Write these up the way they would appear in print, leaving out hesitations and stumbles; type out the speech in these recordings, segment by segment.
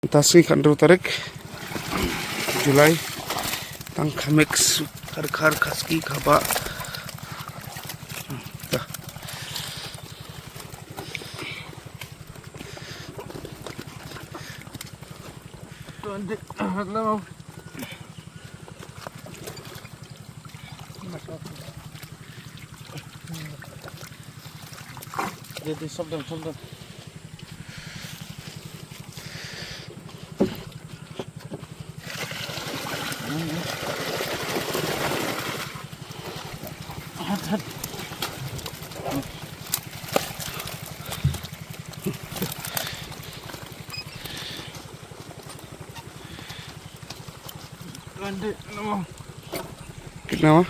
10 tarik Julai tang khamex khar khaski khaba dah jadi sabdan kenapa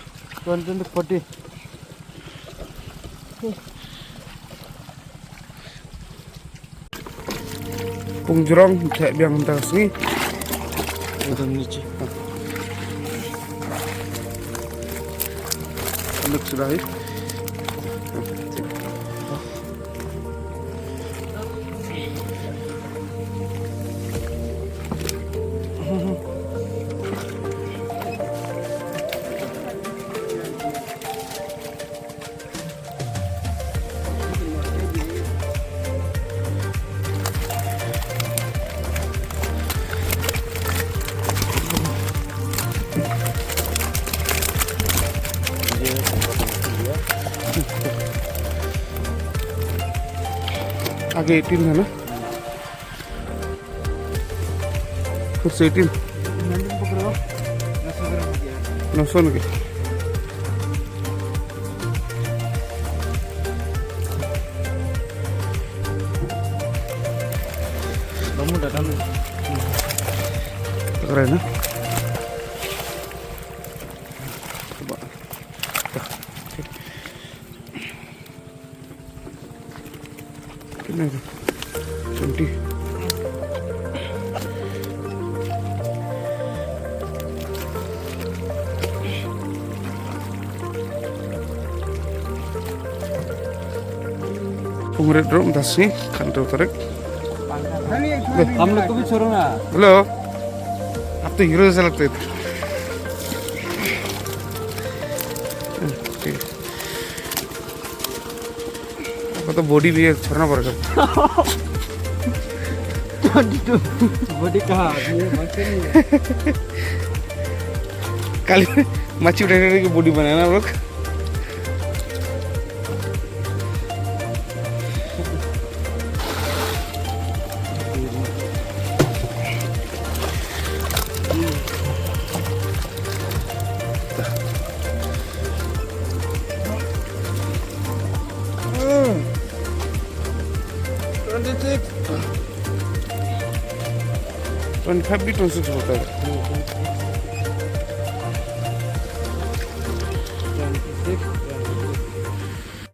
2040 pung jurong theh biang sini एकदम नीचे Look sudah ini. आगे 18 है ना फिर से 18 900 के keren ya coba ini 20 Pungret drum dasni kantor tarik हम लोग को भी छोड़ो ना हेलो आप तो हीरो जैसा लगते थे ठीक आपको तो बॉडी भी छोड़ना पड़ेगा 22 बॉडी कहाँ कल मच्छी उठाने की बॉडी बनाया ना हम लोग ट्वेंटी 25 भी 26 होता है